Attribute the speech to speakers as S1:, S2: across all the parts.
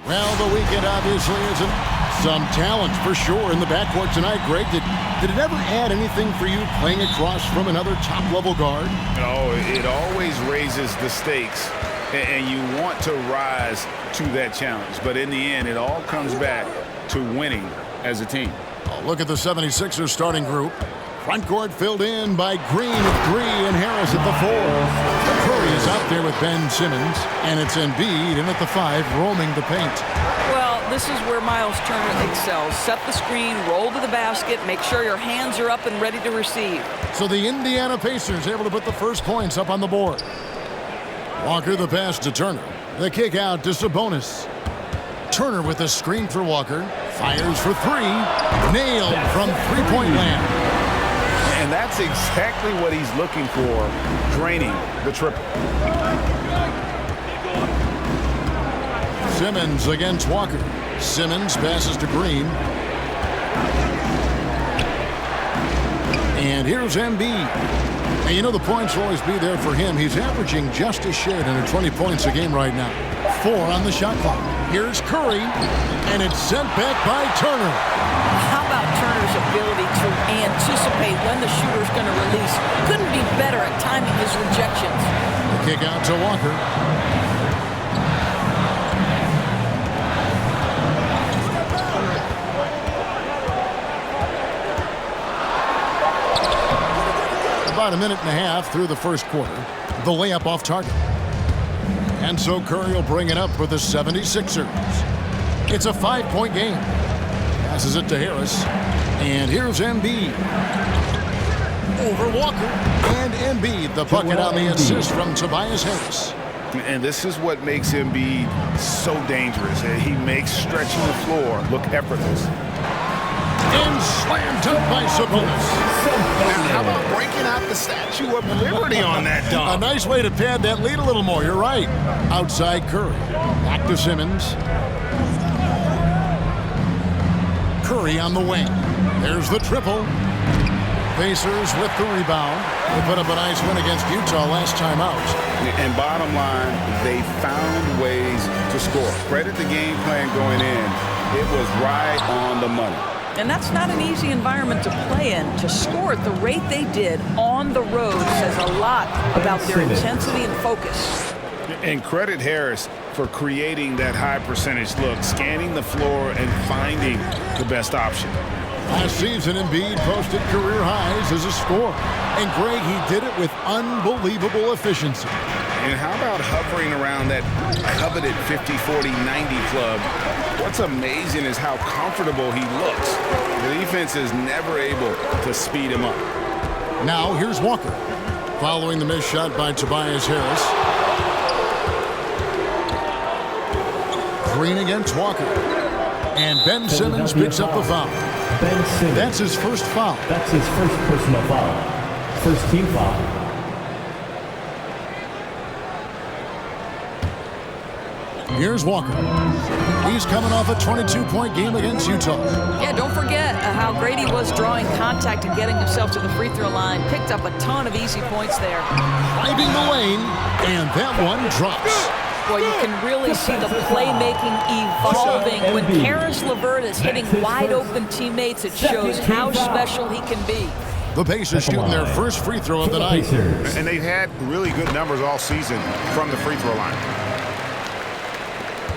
S1: Well, the weekend obviously isn't some talent for sure in the backcourt tonight. Greg, did it ever add anything for you playing across from another top-level guard?
S2: Oh, it always raises the stakes, and you want to rise to that challenge. But in the end, it all comes back to winning as a team.
S1: Oh, look at the 76ers starting group. Front court filled in by Green at 3 and Harris at the 4. Curry is out there with Ben Simmons, and it's Embiid in at the 5, roaming the paint.
S3: Well, this is where Miles Turner excels. Set the screen, roll to the basket, make sure your hands are up and ready to receive.
S1: So the Indiana Pacers able to put the first points up on the board. Walker the pass to Turner. The kick out to Sabonis. Turner with the screen for Walker. Fires for 3. Nailed from three-point land.
S2: And that's exactly what he's looking for, draining the triple.
S1: Simmons against Walker. Simmons passes to Green. And here's Embiid. And you know the points will always be there for him. He's averaging just a shade under 20 points a game right now. 4 on the shot clock. Here's Curry. And it's sent back by Turner.
S3: How about Turner's ability to anticipate when the shooter's going to release? Couldn't be better at timing his rejections.
S1: The kick out to Walker. About a minute and a half through the first quarter. The layup off target. And so Curry will bring it up for the 76ers. It's a 5-point game. Passes it to Harris. And here's Embiid. Over Walker. And Embiid, the bucket on the assist from Tobias Harris.
S2: And this is what makes Embiid so dangerous. He makes stretching the floor look effortless.
S1: And slammed up by Sabonis.
S2: Now, how about breaking out the Statue of Liberty on that dunk?
S1: A nice way to pad that lead a little more. You're right. Outside Curry. Back to Simmons. Curry on the wing. There's the triple. Pacers with the rebound. They put up a nice win against Utah last time out.
S2: And bottom line, they found ways to score. Credit the game plan going in. It was right on the money.
S3: And that's not an easy environment to play in. To score at the rate they did on the road says a lot about their intensity and focus.
S2: And credit Harris for creating that high percentage look, scanning the floor and finding the best option.
S1: Last season, Embiid posted career highs as a scorer. And Greg, he did it with unbelievable efficiency.
S2: And how about hovering around that coveted 50, 40, 90 club? What's amazing is how comfortable he looks. The defense is never able to speed him up.
S1: Now here's Walker. Following the missed shot by Tobias Harris. Green against Walker. And Ben Simmons picks up the foul.
S4: Ben Simmons.
S1: That's his first foul.
S4: That's his first personal foul. First team foul.
S1: Here's Walker. He's coming off a 22-point game against Utah.
S3: Yeah, don't forget how great he was drawing contact and getting himself to the free throw line. Picked up a ton of easy points there.
S1: Driving the lane, and that one drops.
S3: Boy, you can really see the playmaking evolving. When Karis LeVert is hitting wide-open teammates, it shows how special he can be.
S1: The Pacers shooting their first free throw of the night.
S2: And they've had really good numbers all season from the free throw line.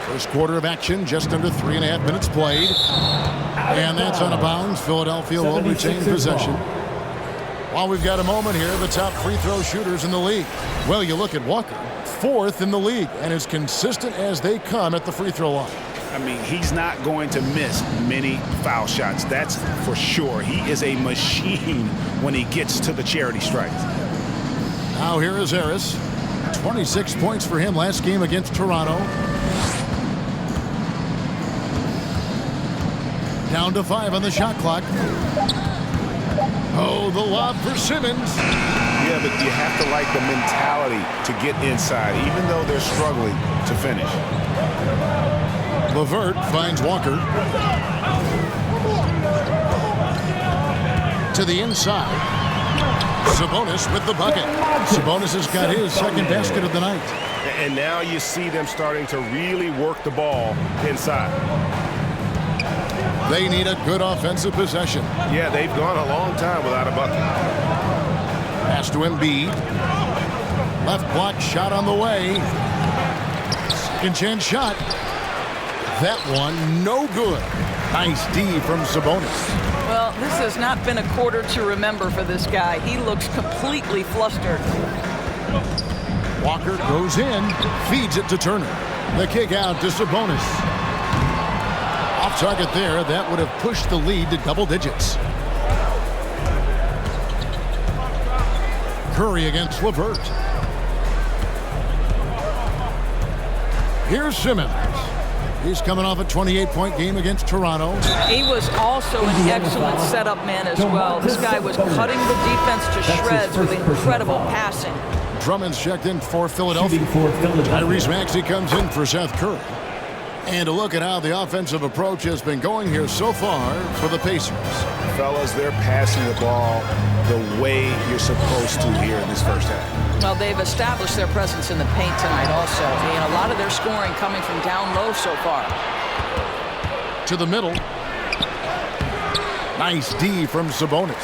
S1: First quarter of action, just under 3.5 minutes played. And that's out of bounds. Philadelphia will retain possession. While we've got a moment here, the top free throw shooters in the league. Well, you look at Walker, 4th in the league, and as consistent as they come at the free throw line.
S2: I mean, he's not going to miss many foul shots. That's for sure. He is a machine when he gets to the charity strike.
S1: Now here is Harris. 26 points for him last game against Toronto. Down to 5 on the shot clock. Oh, the lob for Simmons.
S2: Yeah, but you have to like the mentality to get inside, even though they're struggling to finish.
S1: LeVert finds Walker. To the inside. Sabonis with the bucket. Sabonis has got his second basket of the night.
S5: And now you see them starting to really work the ball inside.
S1: They need a good offensive possession.
S5: Yeah, they've gone a long time without a bucket.
S1: Pass to Embiid. Left block shot on the way. Second chance shot. That one no good. Nice D from Sabonis.
S3: Well, this has not been a quarter to remember for this guy. He looks completely flustered.
S1: Walker goes in, feeds it to Turner. The kick out to Sabonis. Off target there, that would have pushed the lead to double digits. Curry against LeVert. Here's Simmons. He's coming off a 28-point game against Toronto.
S3: He was also an excellent setup man as well. This guy was cutting the defense to shreds with incredible passing.
S1: Drummond's checked in for Philadelphia. Tyrese Maxey comes in for Seth Curry. And a look at how the offensive approach has been going here so far for the Pacers.
S2: Fellas, they're passing the ball the way you're supposed to here in this first half.
S3: Well, they've established their presence in the paint tonight also. And a lot of their scoring coming from down low so far.
S1: To the middle. Nice D from Sabonis.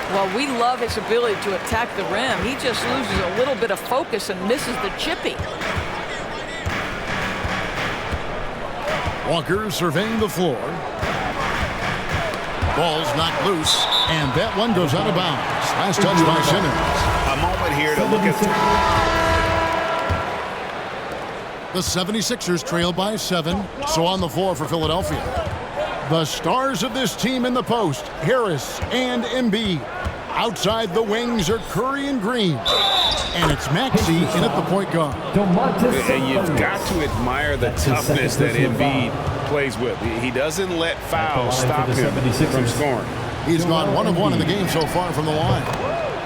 S3: Well, we love his ability to attack the rim. He just loses a little bit of focus and misses the chippy.
S1: Walker surveying the floor. Ball's knocked loose, and that one goes out of bounds. Last touch by Simmons.
S2: A moment here to look at
S1: the 76ers trail by 7, so on the floor for Philadelphia. The stars of this team in the post, Harris and Embiid. Outside the wings are Curry and Green. And it's Maxey in at the point guard.
S2: And you've got to admire the toughness that Embiid plays with. He doesn't let fouls stop him from scoring.
S1: He's gone 1 of 1 in the game so far from the line.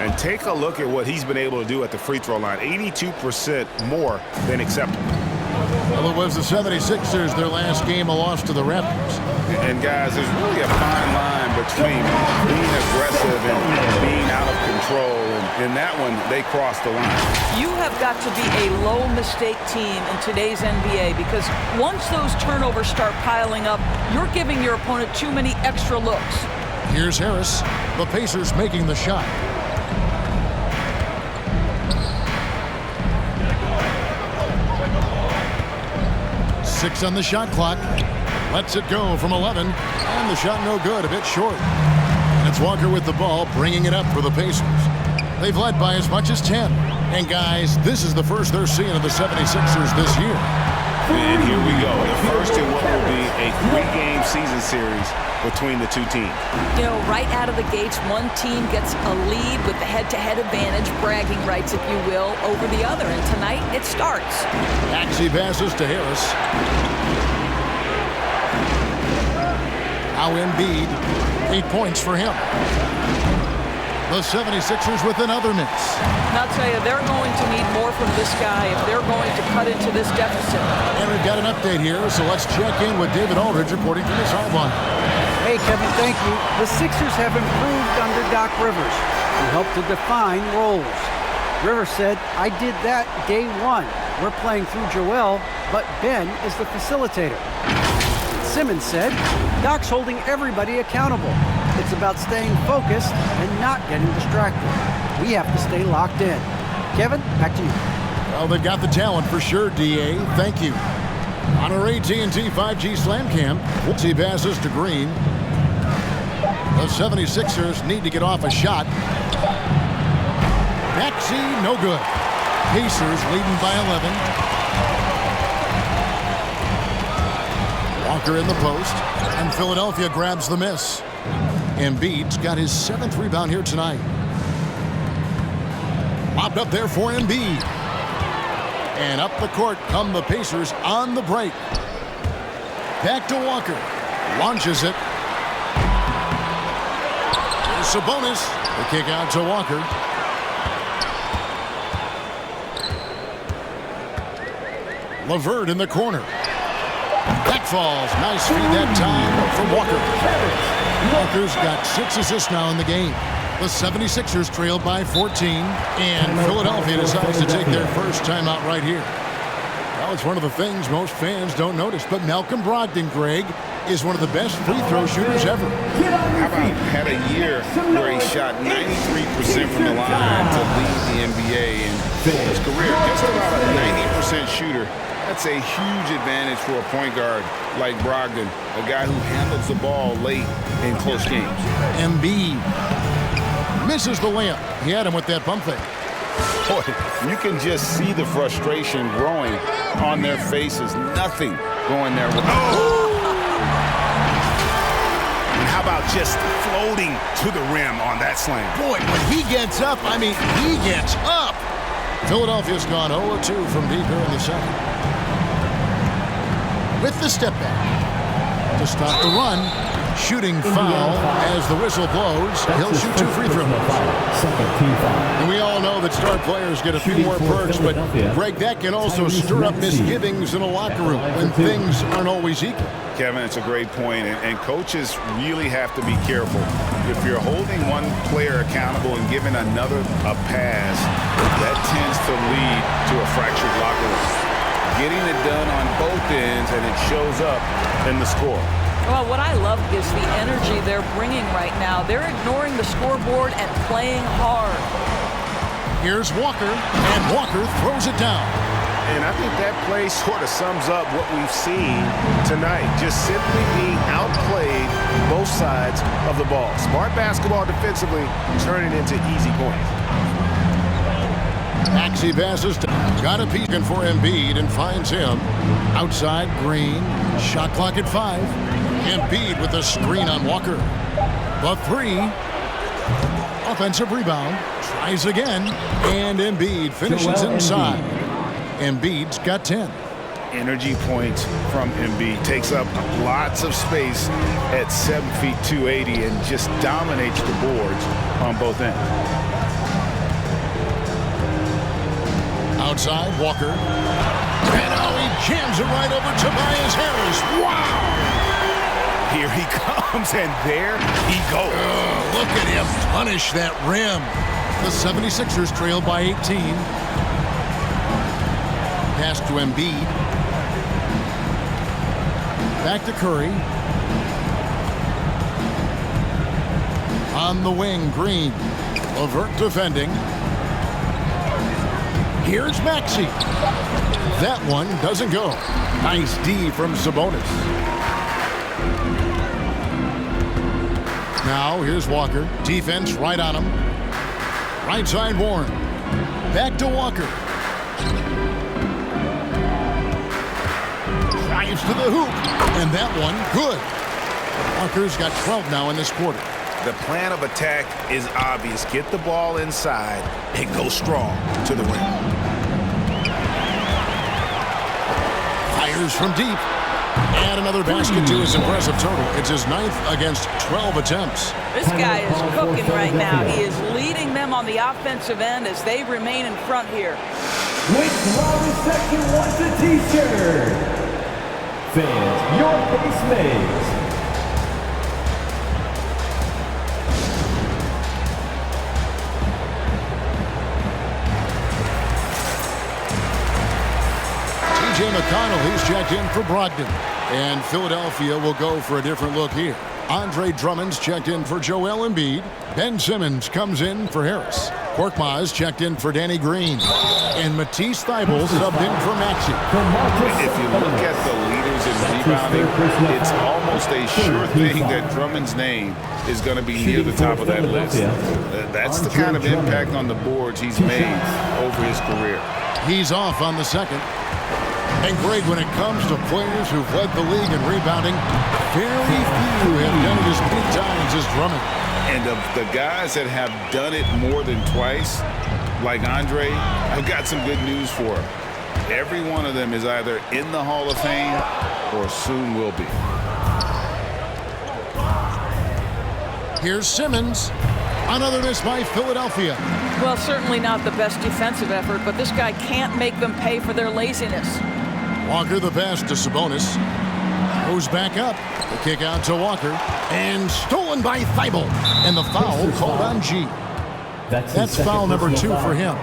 S5: And take a look at what he's been able to do at the free throw line. 82% more than acceptable.
S1: Well, it was the 76ers, their last game, a loss to the Raptors.
S2: And guys, there's really a fine line between being aggressive and being out of control. And in that one, they crossed the line.
S3: You have got to be a low mistake team in today's NBA because once those turnovers start piling up, you're giving your opponent too many extra looks.
S1: Here's Harris. The Pacers making the shot. Six on the shot clock. Lets it go from 11. And the shot no good, a bit short. And it's Walker with the ball, bringing it up for the Pacers. They've led by as much as 10. And guys, this is the first they're seeing of the 76ers this year.
S2: And here we go. The first in what will be a 3-game season series between the two teams.
S3: You know, right out of the gates, one team gets a lead with the head-to-head advantage, bragging rights, if you will, over the other. And tonight, it starts.
S1: Maxey passes to Harris. Now Embiid, 8 points for him. The 76ers with another miss.
S3: And I'll tell you, they're going to need more from this guy if they're going to cut into this deficit.
S1: And we've got an update here, so let's check in with David Aldridge reporting from the sideline.
S6: Hey, Kevin, thank you. The Sixers have improved under Doc Rivers, who helped to define roles. Rivers said, I did that day one. We're playing through Joel, but Ben is the facilitator. Simmons said, Doc's holding everybody accountable. It's about staying focused and not getting distracted. We have to stay locked in. Kevin, back to you.
S1: Well, they've got the talent for sure, D.A. Thank you. On our AT&T 5G Slam Cam, he passes to Green. The 76ers need to get off a shot. Maxey, no good. Pacers leading by 11. Walker in the post, and Philadelphia grabs the miss. Embiid's got his 7th rebound here tonight. Popped up there for Embiid. And up the court come the Pacers on the break. Back to Walker. Launches it. Here's Sabonis. The kick out to Walker. LeVert in the corner. That falls. Nice feed that time from Walker. Walker's got 6 assists now in the game. The 76ers trailed by 14, and Philadelphia decides to take their first timeout right here. Well, it's one of the things most fans don't notice, but Malcolm Brogdon, Greg, is one of the best free throw shooters ever.
S2: How about had a year where he shot 93% from the line to lead the NBA in his career? Just about a 90% shooter. That's a huge advantage for a point guard like Brogdon, a guy who handles the ball late in close games.
S1: Embiid misses the layup. He had him with that bump fake.
S5: Boy, you can just see the frustration growing on their faces. Nothing going their way. Oh! And how about just floating to the rim on that slam?
S1: Boy, when he gets up, I mean, he gets up. Philadelphia's gone 0-2 from deep here in the second. With the step back to stop the run, shooting foul as the whistle blows. He'll shoot 2 free throws. And we all know that star players get a few more perks, but Greg, that can also stir up misgivings in a locker room when things aren't always equal.
S5: Kevin, it's a great point, and coaches really have to be careful. If you're holding one player accountable and giving another a pass, that tends to lead to a fractured locker room. Getting it done on both ends, and it shows up in the score.
S3: Well, what I love is the energy they're bringing right now. They're ignoring the scoreboard and playing hard.
S1: Here's Walker, and Walker throws it down.
S5: And I think that play sort of sums up what we've seen tonight. Just simply being outplayed both sides of the ball. Smart basketball defensively, turning into easy points.
S1: Maxey passes to got a piece for Embiid and finds him. Outside, Green. Shot clock at 5. Embiid with a screen on Walker. The 3. Offensive rebound. Tries again. And Embiid finishes inside. Embiid's got 10.
S5: Energy points from Embiid. Takes up lots of space at 7 feet 280 and just dominates the boards on both ends.
S1: Outside, Walker. And now he jams it right over Tobias Harris. Wow!
S5: Here he comes, and there he goes.
S1: Look at him punish that rim. The 76ers trail by 18. Pass to Embiid. Back to Curry. On the wing, Green. Levert defending. Here's Maxey. That one doesn't go. Nice D from Sabonis. Now here's Walker. Defense right on him. Right side Warren. Back to Walker. Drives to the hoop. And that one good. Walker's got 12 now in this quarter.
S5: The plan of attack is obvious. Get the ball inside and go strong to the rim.
S1: Fires from deep. And another basket to his impressive total. It's his 9th against 12 attempts.
S3: This guy is cooking right now. He is leading them on the offensive end as they remain in front here.
S4: Wait, Lobby Section wants a t-shirt. Fans, your face maze.
S1: T.J. McConnell, he's checked in for Brogdon. And Philadelphia will go for a different look here. Andre Drummond's checked in for Joel Embiid. Ben Simmons comes in for Harris. Korkmaz checked in for Danny Green. And Matisse Thybulle subbed in for Maxey.
S5: If you look at the leaders in rebounding, it's almost a sure thing that Drummond's name is going to be near the top of that list. That's the kind of impact on the boards he's made over his career.
S1: He's off on the second. And Greg, when it comes to players who've led the league in rebounding, very few have done it as many times as Drummond.
S2: And of the guys that have done it more than twice, like Andre, I've got some good news for him. Every one of them is either in the Hall of Fame or soon will be.
S1: Here's Simmons. Another miss by Philadelphia.
S3: Well, certainly not the best defensive effort, but this guy can't make them pay for their laziness.
S1: Walker the pass to Sabonis. Goes back up. The kick out to Walker. And stolen by Thibault. And the foul called on G. That's foul number 2 for him.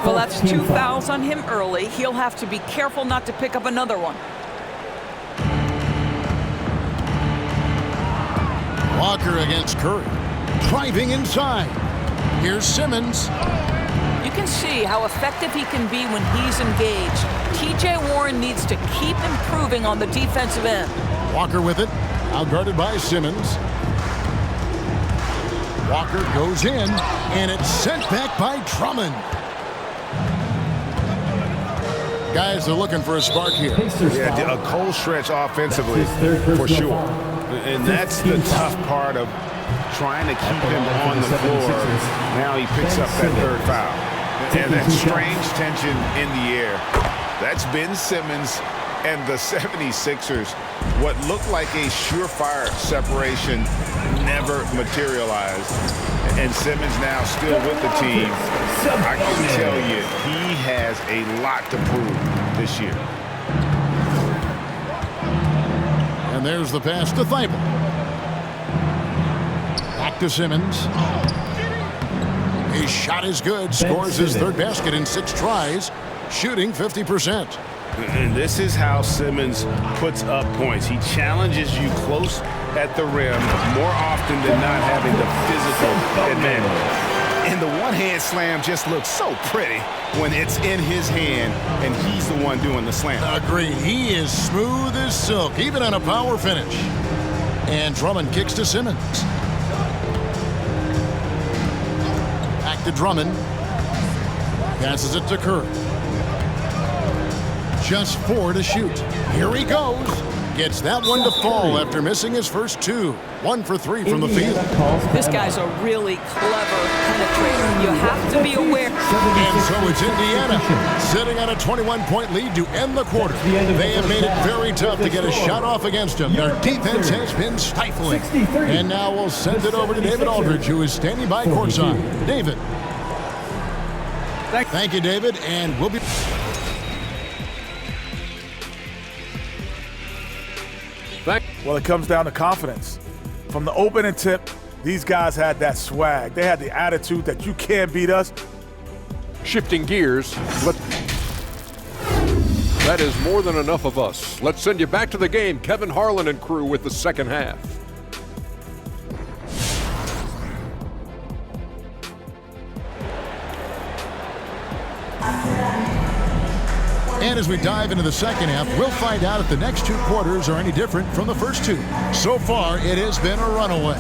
S3: Well, that's 2 fouls on him early. He'll have to be careful not to pick up another one.
S1: Walker against Curry. Driving inside. Here's Simmons.
S3: You can see how effective he can be when he's engaged. T.J. Warren needs to keep improving on the defensive end.
S1: Walker with it. Outguarded by Simmons. Walker goes in, and it's sent back by Drummond. Guys are looking for a spark here.
S5: Yeah, a cold stretch offensively, for sure. And that's the tough part of trying to keep him on the floor. Now he picks up that 3rd foul. And that strange tension in the air. That's Ben Simmons and the 76ers. What looked like a surefire separation never materialized. And Simmons now still with the team. I can tell you, he has a lot to prove this year.
S1: And there's the pass to Thibault. Back to Simmons. His shot is good. Scores his 3rd basket in 6 tries. Shooting 50%.
S5: And this is how Simmons puts up points. He challenges you close at the rim more often than not, having the physical advantage. And the one-hand slam just looks so pretty when it's in his hand and he's the one doing the slam.
S1: Agreed. He is smooth as silk, even on a power finish. And Drummond kicks to Simmons. Back to Drummond. Passes it to Curry. Just 4 to shoot. Here he goes. Gets that one to fall after missing his first 2. 1 for 3 from the field.
S3: This guy's a really clever penetrator. You have to be aware.
S1: And so it's Indiana sitting on a 21-point lead to end the quarter. They have made it very tough to get a shot off against them. Their defense has been stifling. And now we'll send it over to David Aldridge, who is standing by courtside. David. Thank you, David. And we'll be...
S7: Well, it comes down to confidence. From the opening tip, these guys had that swag. They had the attitude that you can't beat us.
S8: Shifting gears, that is more than enough of us. Let's send you back to the game. Kevin Harlan and crew with the second half.
S1: And as we dive into the second half, we'll find out if the next 2 quarters are any different from the first 2. So far, it has been a runaway.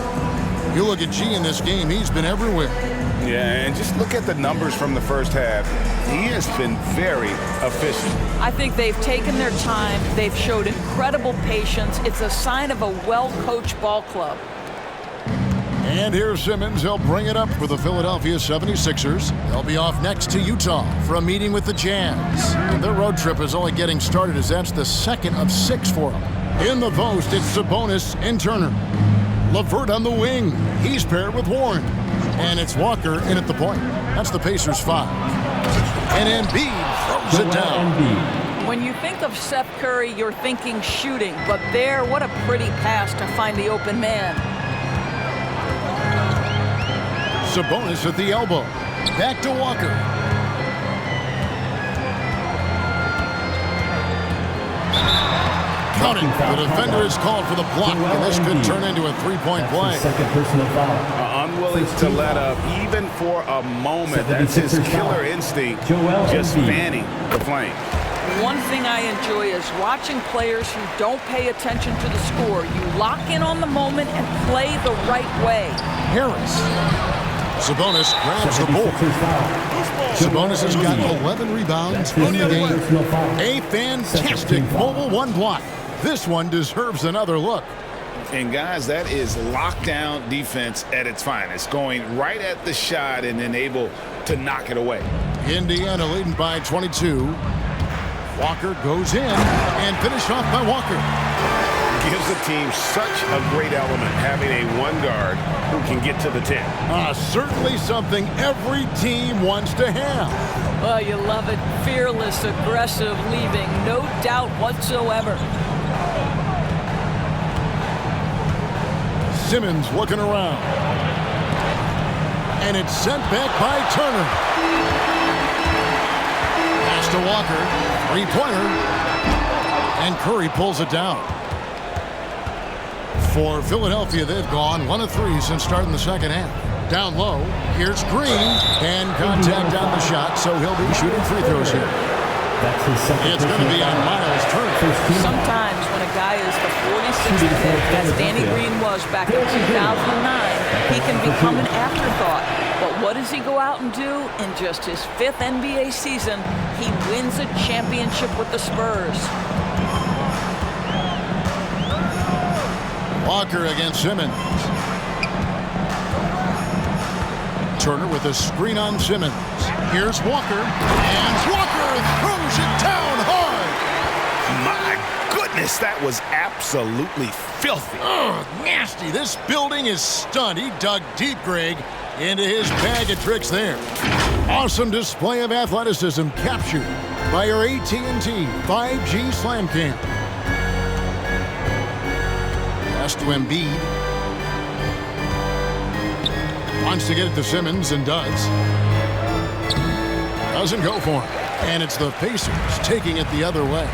S1: You look at G in this game, he's been everywhere.
S5: Yeah, and just look at the numbers from the first half. He has been very efficient.
S3: I think they've taken their time. They've showed incredible patience. It's a sign of a well-coached ball club.
S1: And here's Simmons. He'll bring it up for the Philadelphia 76ers. They'll be off next to Utah for a meeting with the Jazz. And their road trip is only getting started, as that's the 2nd of 6 for them. In the post, it's Sabonis and Turner. LeVert on the wing. He's paired with Warren. And it's Walker in at the point. That's the Pacers' 5. And Embiid throws it down.
S3: When you think of Seth Curry, you're thinking shooting. But there, what a pretty pass to find the open man.
S1: Sabonis at the elbow. Back to Walker. Count it. The defender is called for the block, and this could turn into a 3-point play.
S4: Second personal foul.
S5: Unwilling to let up, even for a moment. That's his killer instinct, just fanning the flame.
S3: One thing I enjoy is watching players who don't pay attention to the score. You lock in on the moment and play the right way.
S1: Harris. Sabonis grabs the ball. Sabonis has got 11 rebounds in the game. A fantastic mobile 1 block. This one deserves another look.
S5: And guys, that is lockdown defense at its finest. Going right at the shot and then able to knock it away.
S1: Indiana leading by 22. Walker goes in and finished off by Walker.
S5: Gives the team such a great element having a 1 guard who can get to the 10.
S1: Certainly something every team wants to have.
S3: Well, you love it. Fearless, aggressive, leaving no doubt whatsoever.
S1: Simmons looking around. And it's sent back by Turner. Pass to Walker. Three-pointer. And Curry pulls it down. For Philadelphia, they've gone 1 of 3 since starting the second half. Down low, here's Green, and contact on the shot, so he'll be shooting free throws here.
S4: That's his second.
S1: It's going to be on Miles Turner.
S3: Sometimes when a guy is the 46th pick, as Danny Green was back in 2009, he can become an afterthought. But what does he go out and do? In just his 5th NBA season, he wins a championship with the Spurs.
S1: Walker against Simmons. Turner with a screen on Simmons. Here's Walker, and Walker throws it down hard.
S5: My goodness, that was absolutely filthy.
S1: Oh, nasty. This building is stunned. He dug deep, Greg, into his bag of tricks there. Awesome display of athleticism captured by our AT&T 5G Slam Cam. Pass to Embiid. Wants to get it to Simmons and does. Doesn't go for him. And it's the Pacers taking it the other way.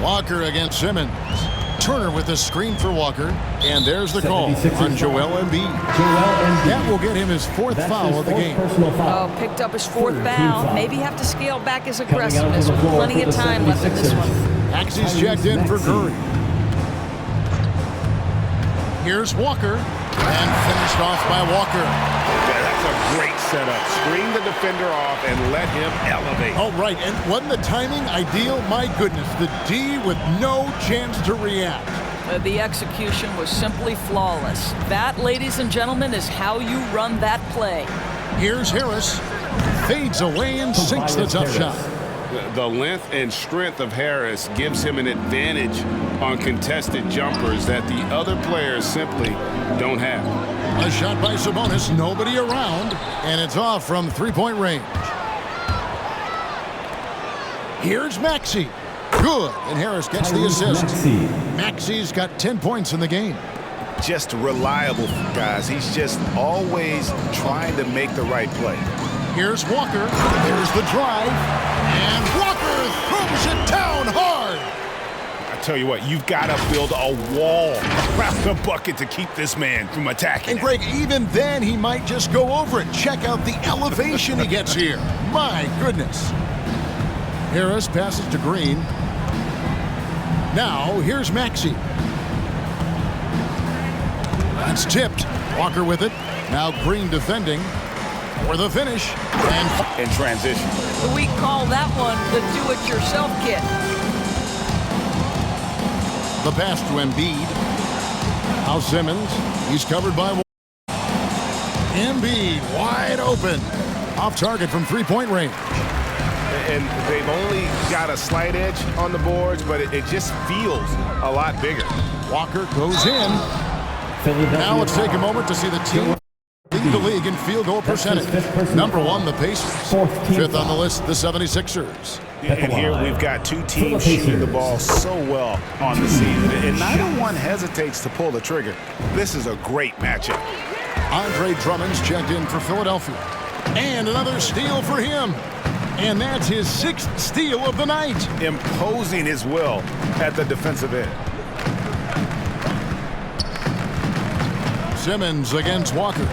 S1: Walker against Simmons. Turner with a screen for Walker. And there's the call on Joel Embiid. That will get him his 4th foul of the game.
S3: Oh, picked up his 4th foul. Maybe have to scale back his aggressiveness. Plenty of time left in this one.
S1: Maxey's checked in for Curry. Here's Walker, and finished off by Walker.
S5: Yeah, that's a great setup. Screen the defender off and let him elevate.
S1: Oh, right, and wasn't the timing ideal? My goodness, the D with no chance to react.
S3: The execution was simply flawless. That, ladies and gentlemen, is how you run that play.
S1: Here's Harris. Fades away and sinks the tough shot.
S2: The length and strength of Harris gives him an advantage on contested jumpers that the other players simply don't have.
S1: A shot by Sabonis, nobody around, and it's off from three-point range. Here's Maxey. Good, and Harris gets the assist. Maxey's got 10 points in the game.
S5: Just reliable, guys. He's just always trying to make the right play.
S1: Here's Walker. There's the drive. And Walker throws it down hard.
S5: I tell you what, you've got to build a wall around the bucket to keep this man from attacking.
S1: And Greg, even then, he might just go over it. Check out the elevation he gets here. My goodness. Harris passes to Green. Now, here's Maxey. That's tipped. Walker with it. Now Green defending for the finish. And
S5: in transition.
S3: We call that one the do-it-yourself kit.
S1: The pass to Embiid. Now Simmons. He's covered by Embiid wide open. Off target from three-point range.
S5: And they've only got a slight edge on the boards, but it just feels a lot bigger.
S1: Walker goes in. Now let's take a moment to see the team lead the league in field goal percentage. Number 1, the Pacers. 5th on the list, the 76ers.
S5: And here we've got two teams shooting the ball so well on the season. And neither one hesitates to pull the trigger. This is a great matchup.
S1: Andre Drummond's checked in for Philadelphia. And another steal for him. And that's his 6th steal of the night.
S5: Imposing his will at the defensive end.
S1: Simmons against Walker.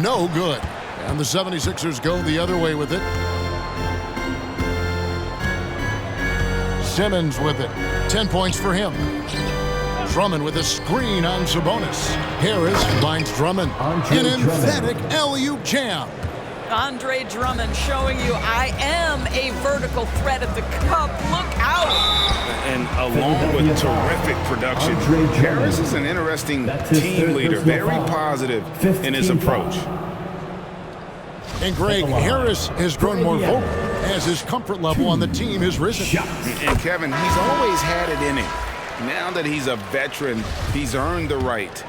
S1: No good. And the 76ers go the other way with it. Simmons with it. 10 points for him. Drummond with a screen on Sabonis. Harris finds Drummond. An emphatic alley-oop jam.
S3: Andre Drummond showing you I am a vertical threat at the cup. Look out.
S2: And along with terrific production, Harris is an interesting team leader, very positive in his approach.
S1: And Greg, Harris has grown more vocal as his comfort level on the team has risen.
S2: And Kevin, he's always had it in him. Now that he's a veteran, he's earned the right.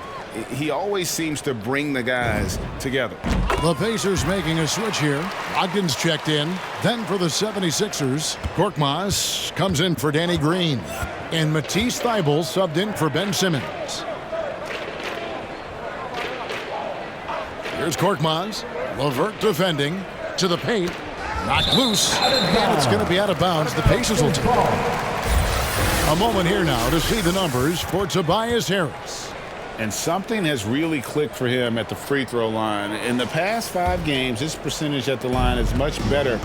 S2: He always seems to bring the guys together.
S1: The Pacers making a switch here. Brogdon's checked in. Then for the 76ers, Korkmaz comes in for Danny Green. And Matisse Thybulle subbed in for Ben Simmons. Here's Korkmaz. LeVert defending. To the paint. Knocked loose. And it's going to be out of bounds. The Pacers will take it. A moment here now to see the numbers for Tobias Harris.
S2: And something has really clicked for him at the free throw line. In the past 5 games, his percentage at the line is much better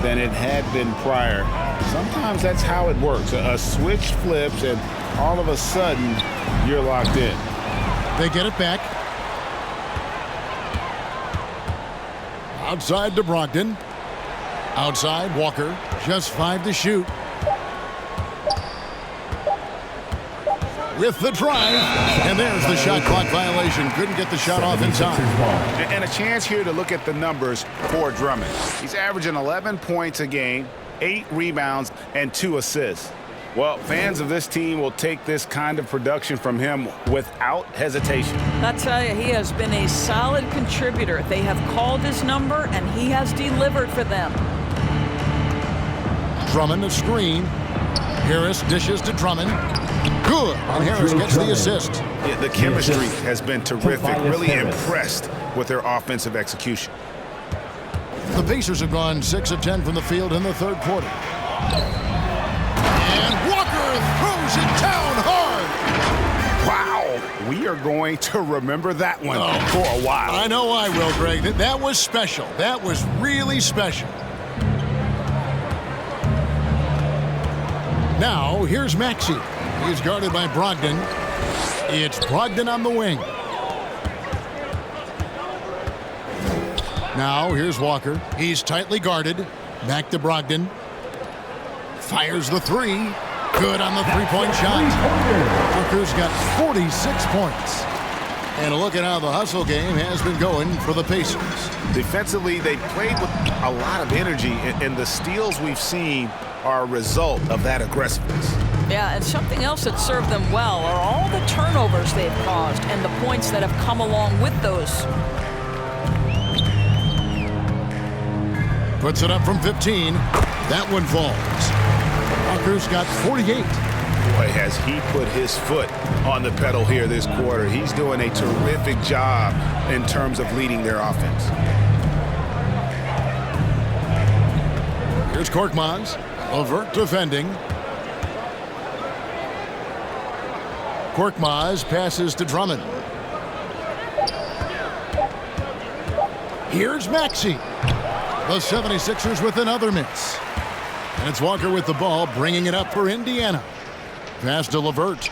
S2: than it had been prior. Sometimes that's how it works. A switch flips, and all of a sudden, you're locked in.
S1: They get it back. Outside to Brogdon. Outside, Walker. Just 5 to shoot. With the drive, and there's the shot clock violation. Couldn't get the shot off in time.
S2: And a chance here to look at the numbers for Drummond. He's averaging 11 points a game, 8 rebounds, and 2 assists. Well, fans of this team will take this kind of production from him without hesitation.
S3: I tell you, he has been a solid contributor. They have called his number, and he has delivered for them.
S1: Drummond a screen. Harris dishes to Drummond. Good. And Harris gets the assist.
S2: Yeah, the chemistry has been terrific. Really impressed with their offensive execution.
S1: The Pacers have gone 6 of 10 from the field in the third quarter. And Walker throws it down hard.
S2: Wow. We are going to remember that one for a while.
S1: I know I will, Greg. That was special. That was really special. Now, here's Maxey. He's guarded by Brogdon. It's Brogdon on the wing. Now, here's Walker. He's tightly guarded. Back to Brogdon. Fires the 3. Good on the three-point shot. Walker's got 46 points. And look at how the hustle game has been going for the Pacers.
S2: Defensively, they played with a lot of energy, and the steals we've seen are a result of that aggressiveness.
S3: Yeah, and something else that served them well are all the turnovers they've caused and the points that have come along with those.
S1: Puts it up from 15. That one falls. Walker's got 48.
S2: Boy, has he put his foot on the pedal here this quarter. He's doing a terrific job in terms of leading their offense.
S1: Here's Korkmaz. LeVert defending. Korkmaz passes to Drummond. Here's Maxey. The 76ers with another miss. And it's Walker with the ball, bringing it up for Indiana. Pass to LeVert.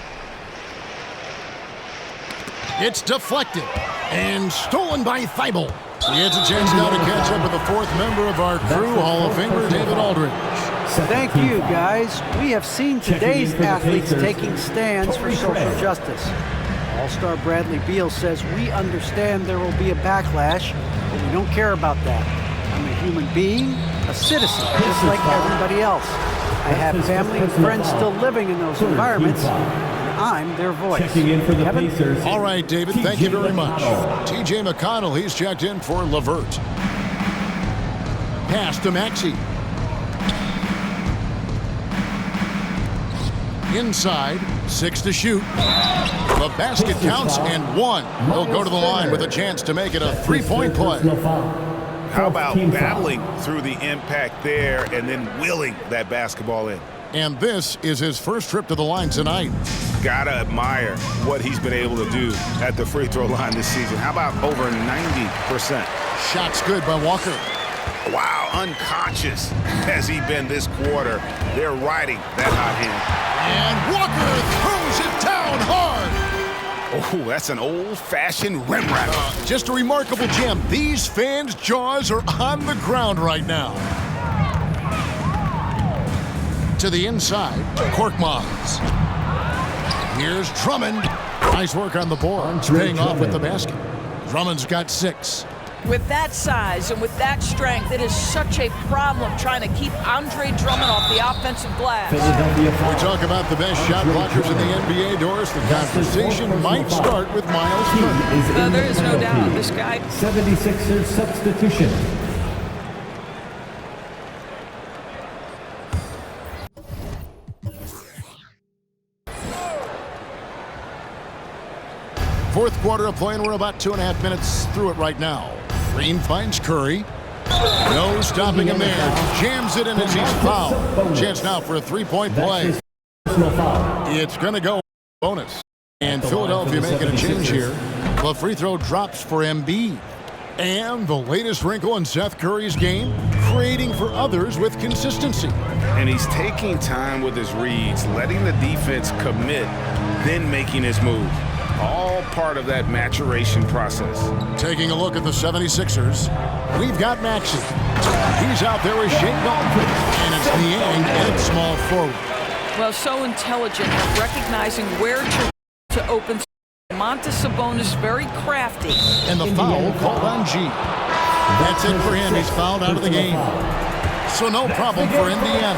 S1: It's deflected and stolen by Thybulle. He has a chance now to catch up with the 4th member of our crew, Hall of Famer David Aldridge.
S6: Thank you, guys. We have seen today's athletes taking stands for social justice. All-Star Bradley Beal says, we understand there will be a backlash, but we don't care about that. I'm a human being, a citizen, just like everybody else. I have family and friends still living in those environments, and I'm their voice.
S4: Checking in for the Pacers.
S1: All right, David, thank you very much. T.J. McConnell, he's checked in for LeVert. Pass to Maxey. Inside, 6 to shoot. The basket counts and 1. He'll go to the line with a chance to make it a 3-point play.
S2: How about battling through the impact there and then willing that basketball in?
S1: And this is his first trip to the line tonight.
S2: Gotta admire what he's been able to do at the free throw line this season. How about over 90%?
S1: Shots good by Walker.
S2: Wow, unconscious has he been this quarter. They're riding that hot hand.
S1: And Walker throws it down hard.
S2: Oh, that's an old-fashioned rim wrap.
S1: Just a remarkable jam. These fans' jaws are on the ground right now. To the inside, Korkmaz. Here's Drummond. Nice work on the board. Paying off with the basket. Drummond's got 6.
S3: With that size and with that strength, it is such a problem trying to keep Andre Drummond off the offensive glass.
S1: We talk about the best shot blockers in the NBA, Doris. The conversation might start with Miles Turner.
S3: There is no doubt this guy.
S4: 76ers substitution.
S1: Fourth quarter of play, and we're about 2.5 minutes through it right now. Green finds Curry. No stopping him there. Jams it in as he's fouled. Chance now for a three-point play. It's going to go bonus. And Philadelphia making a change here. The free throw drops for Embiid. And the latest wrinkle in Seth Curry's game, creating for others with consistency.
S2: And he's taking time with his reads, letting the defense commit, then making his move. All part of that maturation process.
S1: Taking a look at the 76ers, we've got Maxey. He's out there with Shake Milton. And it's Niang at small forward.
S3: Well, so intelligent at recognizing where to open. Montes Sabonis very crafty.
S1: And the foul called on G. That's it for him. He's fouled out of the game. So no problem for Indiana.